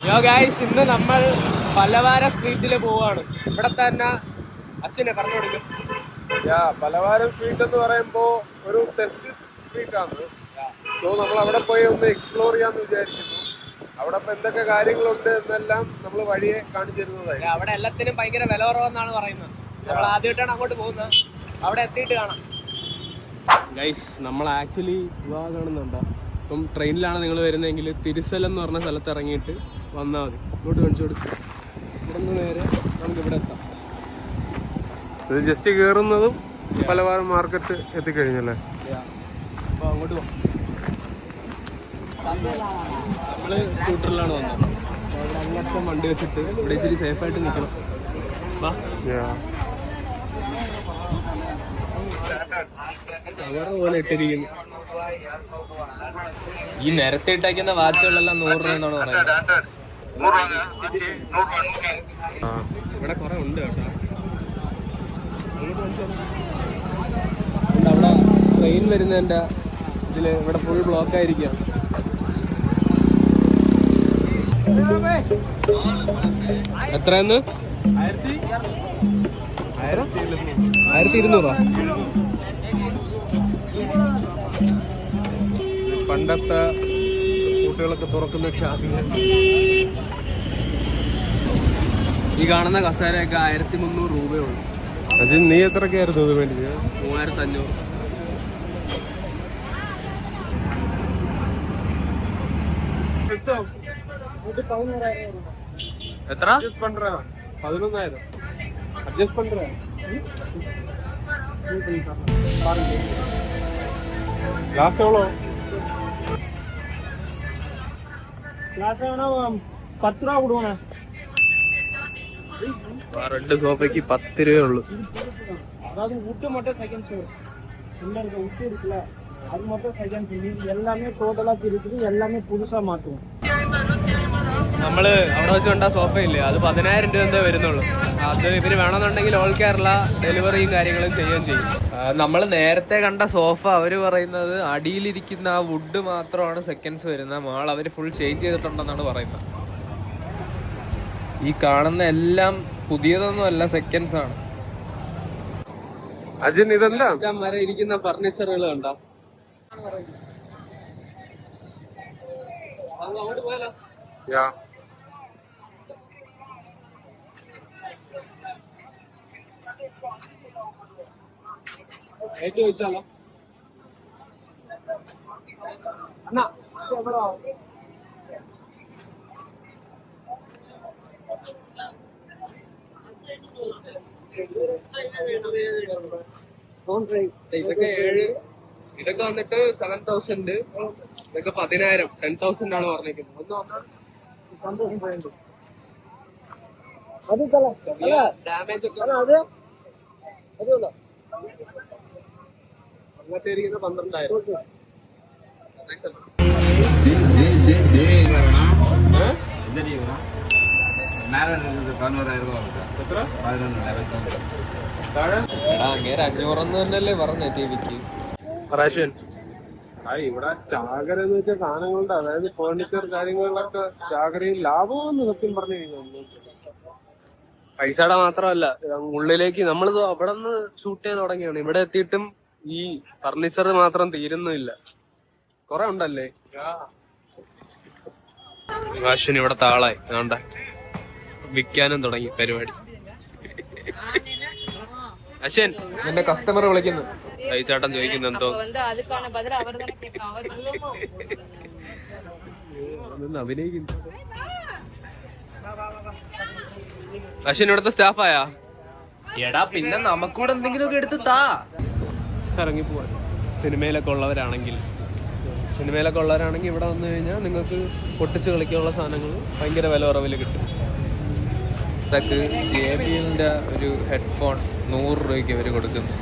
ഇന്ന് നമ്മൾ പലവാരം സ്ട്രീറ്റിൽ പോവാണ്. ഇവിടെ തന്നെ അശ്വിനെ പറഞ്ഞു കൊടുക്കും. പലവാരം സ്ട്രീറ്റ് എന്ന് പറയുമ്പോ ഒരു ടെസ്റ്റ് സ്ട്രീറ്റ് ആണ്. സോ നമ്മൾ അവിടെ പോയി ഒന്ന് എക്സ്പ്ലോർ ചെയ്യാന്ന് വിചാരിക്കുന്നു. അവിടെ ഇപ്പൊ എന്തൊക്കെ കാര്യങ്ങളുണ്ട് എന്നെല്ലാം നമ്മൾ വഴിയെ കാണിച്ചു തരുന്നതായി. അവിടെ എല്ലാത്തിനും ഭയങ്കര വില കുറവെന്നാണ് പറയുന്നത്. നമ്മൾ ആദ്യമായിട്ടാണ് അങ്ങോട്ട് പോകുന്നത്. അവിടെ എത്തിയിട്ട് കാണാം. ഗൈസ്, നമ്മൾ ആക്ച്വലി കാണുന്നുണ്ടോ? ഇപ്പം ട്രെയിനിലാണ് നിങ്ങൾ വരുന്നതെങ്കിൽ തിരുസൽ എന്ന് പറഞ്ഞ സ്ഥലത്ത് ഇറങ്ങിയിട്ട് വന്നാൽ മതി. ഇങ്ങോട്ട് കാണിച്ചു കൊടുക്കും. ഇവിടെ നിന്ന് നേരെ നമുക്ക് ഇവിടെ എത്താം. ഇത് ജസ്റ്റ് കയറുന്നതും പലവാരം മാർക്കറ്റ് എത്തിക്കഴിഞ്ഞല്ലേ. അപ്പോൾ അങ്ങോട്ട് പോകാം. നമ്മൾ സ്കൂട്ടറിലാണ് വന്നത്. അവിടെ അങ്ങനത്തെ വണ്ടി വെച്ചിട്ട് ഇവിടെ ഇച്ചിരി സേഫായിട്ട് നിൽക്കണം. പോലെ ഇട്ടിരിക്കുന്നു. ഈ നേരത്തെ ഇട്ടേക്കുന്ന വാച്ചുകളെല്ലാം 100 രൂപ എന്നാണ് പറയുന്നത്. ഇവിടെ കുറെ ഉണ്ട് കേട്ടോ. അവിടെ ട്രെയിൻ വരുന്നതിൻ്റെ ഇതില് ഇവിടെ ഫുൾ ബ്ലോക്ക് ആയിരിക്കുകയാണ്. എത്രയെന്ന്? 1200. പണ്ടത്തെ കൂട്ടുകളൊക്കെ തുറക്കുന്ന ഷാപ്പിങ്. ഈ കാണുന്ന കസേരയൊക്കെ 1300 രൂപയുള്ളൂ. അത് നീ എത്രക്കായിരുന്നു ഇത് വേണ്ടിയത്? 3500. എത്ര? 11,000. അഡ്ജസ്റ്റ് പண்ற. ലാസ്റ്റ് എവ്വളോ? லாஸ்ட் வேணா 10 ரூபா கொடுவோண்ணே. ரெண்டு சோஃபைக்கு 10 ரூபா உള്ളു. அதாவது வுட் மட்டும் செகண்ட்ஸ் வரும். உள்ள இருக்க வுட் இருக்குல்ல, அது மட்டும் செகண்ட்ஸ். இது எல்லாமே டோட்டலா இருக்குது. எல்லாமே புதுசா மாத்துவோம். നമ്മള് അവിടെ വെച്ച് കണ്ട സോഫ ഇല്ലേ, അത് 10,000 രൂപ എന്തേ വരുന്നുള്ളൂ. അത് ഇവര് വേണമെന്നുണ്ടെങ്കിൽ ഓൾ കേരള ഡെലിവറിയും കാര്യങ്ങളും ചെയ്യുകയും ചെയ്യും. നമ്മൾ നേരത്തെ കണ്ട സോഫ അവര് പറയുന്നത് അടിയിലിരിക്കുന്ന ആ വുഡ് മാത്രമാണ് സെക്കൻഡ്സ് വരുന്നത്. മാൾ അവര് ഫുൾ ചേഞ്ച് ചെയ്തിട്ടുണ്ടെന്നാണ് പറയുന്നത്. ഈ കാണുന്ന എല്ലാം പുതിയതൊന്നും അല്ല, സെക്കൻഡ്സ് ആണ്. അജിൻ ഇതെന്താ വരെ ഇരിക്കുന്ന ഫർണിച്ചറുകൾ കണ്ടോ? അങ്ങോട്ട് പോയാലോ? ഏറ്റവും വെച്ചാലോ അണ്ണാ? ഇതൊക്കെ 7, ഇതൊക്കെ വന്നിട്ട് 7,000, ഇതൊക്കെ 10,000, 10,000 ആണ് പറഞ്ഞിരിക്കുന്നത്. ഡാമേജ് ഒക്കെ അങ്ങനത്തെ ഇരിക്കുന്ന 12,000. അങ്ങേരെ 500 തന്നെയല്ലേ പറഞ്ഞ ടിവിക്ക്. പ്രാവശ്യം ഇവിടെ ചാകര എന്ന് വെച്ചാൽ സാധനങ്ങളുടെ, അതായത് ഫേർണിച്ചർ കാര്യങ്ങളിലൊക്കെ ചാകരയും ലാഭമെന്ന് സത്യം പറഞ്ഞു കഴിഞ്ഞാൽ പൈസയുടെ മാത്രമല്ല, ഉള്ളിലേക്ക് നമ്മളിത് അവിടെ നിന്ന് ഷൂട്ട് ചെയ്ത് തുടങ്ങിയാണ്. ഇവിടെ എത്തിയിട്ടും ഈ ഫർണിച്ചർ മാത്രം തീരുന്നില്ല. കൊറേ ഉണ്ടല്ലേ. അശ്വിൻ ഇവിടെ താളായി വേണ്ട, വിൽക്കാനും തുടങ്ങി പരിപാടി. അശ്വിൻ, എന്റെ കസ്റ്റമർ വിളിക്കുന്നു. ചേട്ടൻ ചോദിക്കുന്നു എന്തോ അഭിനയിക്കുന്നു. അശ്വിൻ ഇവിടുത്തെ സ്റ്റാഫായാ? എടാ പിന്നെ നമുക്കൂടെ എന്തെങ്കിലുമൊക്കെ എടുത്ത് താ. ഇറങ്ങി പോവാൻ സിനിമയിലൊക്കെ ഉള്ളവരാണെങ്കിൽ ഇവിടെ വന്നു കഴിഞ്ഞാൽ നിങ്ങൾക്ക് പൊട്ടിച്ച് കളിക്കാനുള്ള സാധനങ്ങൾ ഭയങ്കര വില കുറവിൽ കിട്ടും. ഇതൊക്കെ JBLന്റെ ഒരു ഹെഡ്ഫോൺ 100 രൂപയ്ക്ക് അവർ കൊടുക്കുന്നു.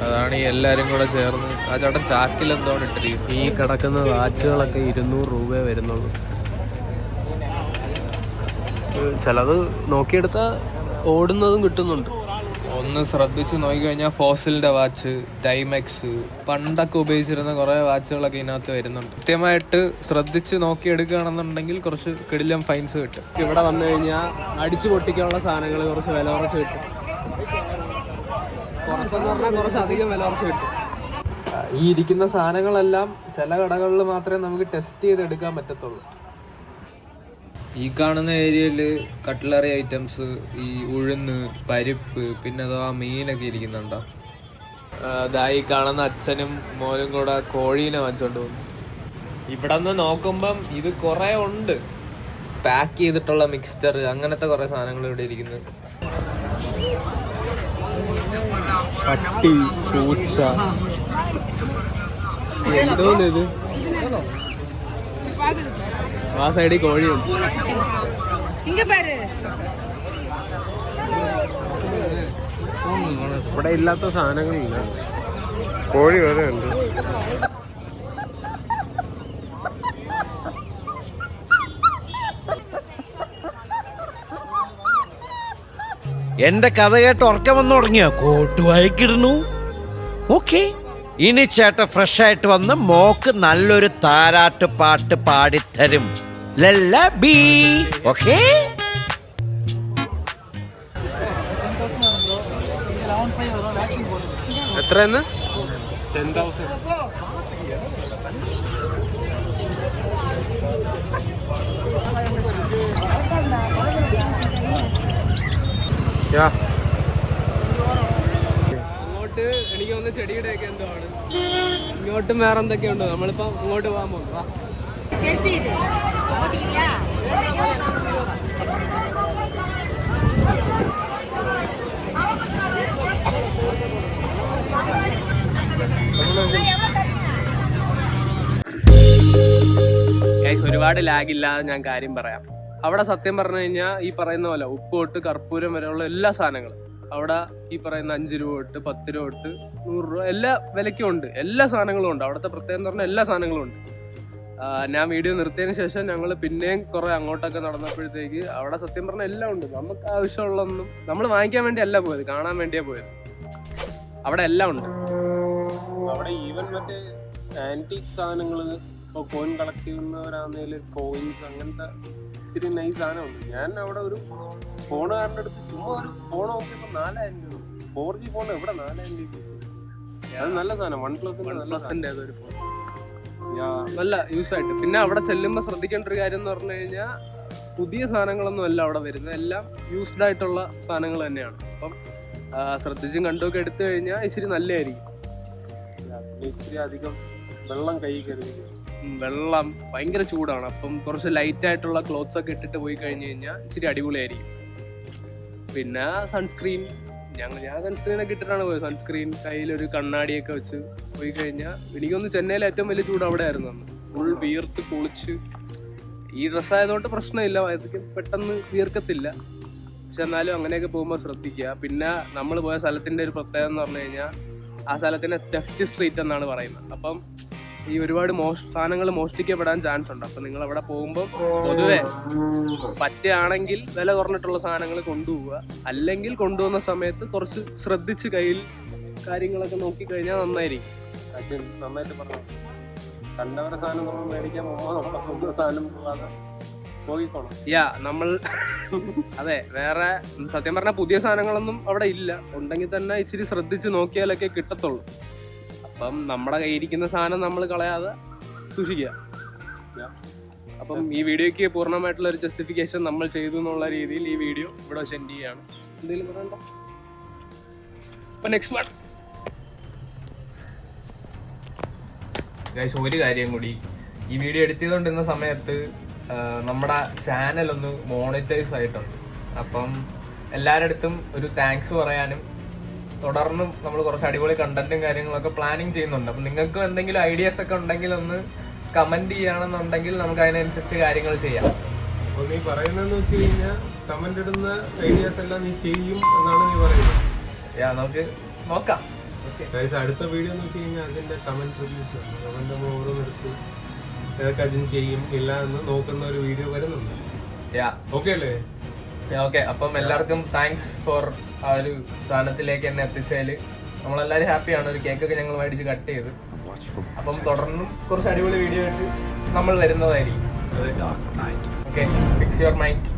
അതാണ് ഈ എല്ലാവരും കൂടെ ചേർന്ന്. ആ ചേട്ടൻ ചാക്കിൽ എന്തോന്ന് ഇട്ടിരിക്കും. ഈ കിടക്കുന്ന വാച്ചുകളൊക്കെ 200 രൂപയെ വരുന്നുള്ളൂ. ചിലത് നോക്കിയെടുത്താൽ ഓടുന്നതും കിട്ടുന്നുണ്ട്. ഒന്ന് ശ്രദ്ധിച്ച് നോക്കിക്കഴിഞ്ഞാൽ ഫോസിലിൻ്റെ വാച്ച്, ടൈമെക്സ്, പണ്ടൊക്കെ ഉപയോഗിച്ചിരുന്ന കുറേ വാച്ചുകളൊക്കെ ഇതിനകത്ത് വരുന്നുണ്ട്. കൃത്യമായിട്ട് ശ്രദ്ധിച്ച് നോക്കിയെടുക്കുകയാണെന്നുണ്ടെങ്കിൽ കുറച്ച് കിടിലം ഫൈൻസ് കിട്ടും. ഇവിടെ വന്നു കഴിഞ്ഞാൽ അടിച്ചു പൊട്ടിക്കാനുള്ള സാധനങ്ങൾ കുറച്ച് വില കുറച്ച് കിട്ടും. കുറച്ചെന്ന് പറഞ്ഞാൽ കുറച്ച് അധികം വില കുറച്ച് കിട്ടും. ഈ ഇരിക്കുന്ന സാധനങ്ങളെല്ലാം ചില കടകളിൽ മാത്രമേ നമുക്ക് ടെസ്റ്റ് ചെയ്തെടുക്കാൻ പറ്റത്തുള്ളൂ. ഈ കാണുന്ന ഏരിയയിൽ കട്ട്ലറി ഐറ്റംസ്, ഈ ഉഴുന്ന്, പരിപ്പ്, പിന്നെ അഥവാ മീനൊക്കെ ഇരിക്കുന്നുണ്ടോ. ഈ കാണുന്ന അച്ഛനും മോനും കൂടെ കോഴീനെ വാങ്ങിച്ചോണ്ട് പോകുന്നു. ഇവിടെ നിന്ന് നോക്കുമ്പം ഇത് കുറേ ഉണ്ട്. പാക്ക് ചെയ്തിട്ടുള്ള മിക്സ്ചർ, അങ്ങനത്തെ കുറേ സാധനങ്ങൾ ഇവിടെ ഇരിക്കുന്നത്. പട്ടി, പൂച്ച, എന്തോന്നിത്. ആ സൈഡിൽ കോഴിയുണ്ട്. ഇവിടെ ഇല്ലാത്ത സാധനങ്ങളില്ല, കോഴി വരെ ഉണ്ട്. എന്റെ കഥ കേട്ട് ഉറക്കം വന്നു തുടങ്ങിയ കോട്ട് വായിക്കിടുന്നു. ഓക്കെ, ഇനി ചേട്ടൻ ഫ്രഷ് ആയിട്ട് വന്ന് മോക്ക് നല്ലൊരു താരാട്ട് പാട്ട് പാടിത്തരും. ലല്ലബി. ഓക്കെ, എത്രയെന്ന്? 10,000. അങ്ങോട്ട് എനിക്ക് തോന്നുന്നു ചെടിയുടെ ഒക്കെ എന്തോ ആണ്. ഇങ്ങോട്ടും വേറെ എന്തൊക്കെയുണ്ട്. നമ്മളിപ്പോ ഇങ്ങോട്ട് പോകാൻ പോകുന്നു. ഒരുപാട് ലാഗില്ലാതെ ഞാൻ കാര്യം പറയാം. അവിടെ സത്യം പറഞ്ഞു കഴിഞ്ഞാൽ ഈ പറയുന്ന പോലെ ഉപ്പ് തൊട്ട് കർപ്പൂരം വരെയുള്ള എല്ലാ സാധനങ്ങളും അവിടെ ഈ പറയുന്ന 5 രൂപ തൊട്ട് 10 രൂപ തൊട്ട് 100 രൂപ എല്ലാ വിലയ്ക്കും ഉണ്ട്. എല്ലാ സാധനങ്ങളും ഉണ്ട്. അവിടുത്തെ പ്രത്യേകം എന്ന് പറഞ്ഞാൽ എല്ലാ സാധനങ്ങളും ഉണ്ട്. ഞാൻ വീഡിയോ നിർത്തിയതിന് ശേഷം ഞങ്ങൾ പിന്നെയും കുറെ അങ്ങോട്ടൊക്കെ നടന്നപ്പോഴത്തേക്ക് അവിടെ സത്യം പറഞ്ഞാൽ എല്ലാം ഉണ്ട്. നമുക്ക് ആവശ്യമുള്ളതൊന്നും നമ്മൾ വാങ്ങിക്കാൻ വേണ്ടി അല്ല പോയത്, കാണാൻ വേണ്ടിയാ പോയത്. അവിടെ എല്ലാം ഉണ്ട്. അവിടെ ഈവൻ മറ്റേ ആന്റിക് സാധനങ്ങള്, ഇപ്പോൾ കോയിൻ കളക്ട് ചെയ്യുന്നവരാണെങ്കില് കോയിൻസ്, അങ്ങനത്തെ ഇച്ചിരി നൈസ് സാധനമുണ്ട്. ഞാൻ അവിടെ ഒരു ഫോണുകാരൻ്റെ അടുത്ത് ചുമ്മാ ഒരു ഫോൺ നോക്കിയപ്പോൾ 4000 രൂപ. 4G ഫോൺ എവിടെ 4000 രൂപ? അത് നല്ല സാധനം. OnePlusന്റെ അതൊരു ഫോൺ നല്ല യൂസ് ആയിട്ട്. പിന്നെ അവിടെ ചെല്ലുമ്പോൾ ശ്രദ്ധിക്കേണ്ട ഒരു കാര്യം എന്ന് പറഞ്ഞു കഴിഞ്ഞാൽ പുതിയ സാധനങ്ങളൊന്നും അല്ല അവിടെ വരുന്നത്, എല്ലാം യൂസ്ഡ് ആയിട്ടുള്ള സാധനങ്ങൾ തന്നെയാണ്. അപ്പം ശ്രദ്ധിച്ചും കണ്ടുമൊക്കെ എടുത്തു കഴിഞ്ഞാൽ ഇച്ചിരി നല്ലതായിരിക്കും. ഇച്ചിരി അധികം വെള്ളം കൈ കരുതി. വെള്ളം ഭയങ്കര ചൂടാണ്. അപ്പം കുറച്ച് ലൈറ്റ് ആയിട്ടുള്ള ക്ലോത്ത്സ് ഒക്കെ ഇട്ടിട്ട് പോയി കഴിഞ്ഞ് കഴിഞ്ഞാൽ ഇച്ചിരി അടിപൊളിയായിരിക്കും. പിന്നെ സൺസ്ക്രീൻ, ഞാൻ സൺസ്ക്രീനൊക്കെ ഇട്ടിട്ടാണ് പോയത്. സൺസ്ക്രീൻ, കയ്യിലൊരു കണ്ണാടിയൊക്കെ വെച്ച് പോയി കഴിഞ്ഞാൽ എനിക്കൊന്ന് ചെന്നൈയിലെ ഏറ്റവും വലിയ ചൂട് അവിടെ ആയിരുന്നു. അന്ന് ഫുൾ വിയർത്ത് കുളിച്ച്. ഈ ഡ്രസ്സായതുകൊണ്ട് പ്രശ്നമില്ല, അതൊക്കെ പെട്ടെന്ന് വീർക്കത്തില്ല. പക്ഷെ എന്നാലും അങ്ങനെയൊക്കെ പോകുമ്പോൾ ശ്രദ്ധിക്കുക. പിന്നെ നമ്മൾ പോയ സ്ഥലത്തിൻ്റെ ഒരു പ്രത്യേകത എന്ന് പറഞ്ഞു കഴിഞ്ഞാൽ ആ സ്ഥലത്തിനെ തെഫ്റ്റ് സ്ട്രീറ്റ് എന്നാണ് പറയുന്നത്. അപ്പം ഈ ഒരുപാട് സാധനങ്ങൾ മോഷ്ടിക്കപ്പെടാൻ ചാൻസ് ഉണ്ട്. അപ്പം നിങ്ങൾ അവിടെ പോകുമ്പോൾ പൊതുവെ പറ്റുകയാണെങ്കിൽ വില കുറഞ്ഞിട്ടുള്ള സാധനങ്ങൾ കൊണ്ടുപോവുക. അല്ലെങ്കിൽ കൊണ്ടുപോകുന്ന സമയത്ത് കുറച്ച് ശ്രദ്ധിച്ച് കയ്യിൽ കാര്യങ്ങളൊക്കെ നോക്കിക്കഴിഞ്ഞാൽ നന്നായിരിക്കും. അച്ഛൻ നന്നായിട്ട് പറഞ്ഞു. കണ്ടവരുടെ സാധനം നമ്മൾ മേടിക്കാൻ പോകുമ്പോൾ നമ്മുടെ സ്വന്തം സാധനം പോയിക്കോണം. നമ്മൾ അതെ, വേറെ സത്യം പറഞ്ഞാൽ പുതിയ സാധനങ്ങളൊന്നും അവിടെ ഇല്ല. ഉണ്ടെങ്കിൽ തന്നെ ഇച്ചിരി ശ്രദ്ധിച്ച് നോക്കിയാലൊക്കെ കിട്ടത്തുള്ളൂ. അപ്പം നമ്മുടെ കയ്യിരിക്കുന്ന സാധനം നമ്മൾ കളയാതെ സൂക്ഷിക്കുക. അപ്പം ഈ വീഡിയോയ്ക്ക് പൂർണ്ണമായിട്ടുള്ള ഒരു ജസ്റ്റിഫിക്കേഷൻ നമ്മൾ ചെയ്തു എന്നുള്ള രീതിയിൽ ഈ വീഡിയോ ഇവിടെ സെൻഡ് ചെയ്യുകയാണ്. എന്തെങ്കിലും പറയണ്ട? അപ്പം നെക്സ്റ്റ് വൺ ഗൈസ്, ഒരു കാര്യം കൂടി. ഈ വീഡിയോ എഡിറ്റ് ചെയ്തുകൊണ്ടിരുന്ന സമയത്ത് നമ്മുടെ ചാനലൊന്ന് മോണിറ്റൈസ് ആയിട്ടുണ്ട്. അപ്പം എല്ലാവരുടെ അടുത്തും ഒരു താങ്ക്സ് പറയാനും തുടർന്നും നമ്മൾ കുറച്ച് അടിപൊളി കണ്ടന്റും കാര്യങ്ങളൊക്കെ പ്ലാനിങ് ചെയ്യുന്നുണ്ട്. അപ്പം നിങ്ങൾക്ക് എന്തെങ്കിലും ഐഡിയാസ് ഒക്കെ ഉണ്ടെങ്കിൽ ഒന്ന് കമന്റ് ചെയ്യുകയാണെന്നുണ്ടെങ്കിൽ നമുക്ക് അതിനനുസരിച്ച് കാര്യങ്ങൾ ചെയ്യാം. അപ്പോൾ നീ പറയുന്നതെന്ന് വെച്ച് കഴിഞ്ഞാൽ കമന്റ് ഇടുന്ന ഐഡിയാസ് എല്ലാം നീ ചെയ്യും എന്നാണ് നീ പറയുന്നത്. നമുക്ക് നോക്കാം. അടുത്ത വീഡിയോ എന്ന് വെച്ച് കഴിഞ്ഞാൽ അതിന്റെ കമന്റ് റിവ്യൂസ് ആണ്. കമന്റ് നമ്മൾ ഓരോന്നെടുത്ത് ഏതൊക്കെ അതിന് ചെയ്യും ഇല്ല എന്ന് നോക്കുന്ന ഒരു വീഡിയോ വരുന്നുണ്ട്. ഓക്കെ അല്ലേ? ഓക്കെ, അപ്പം എല്ലാവർക്കും താങ്ക്സ് ഫോർ ആ ഒരു സാധനത്തിലേക്ക് എന്നെ എത്തിച്ചതിൽ. നമ്മളെല്ലാവരും ഹാപ്പിയാണ്. ഒരു കേക്കൊക്കെ ഞങ്ങൾ മേടിച്ച് കട്ട് ചെയ്ത്. അപ്പം തുടർന്നും കുറച്ച് അടിപൊളി വീഡിയോ ആയിട്ട് നമ്മൾ വരുന്നതായിരിക്കും. Okay, fix your mind.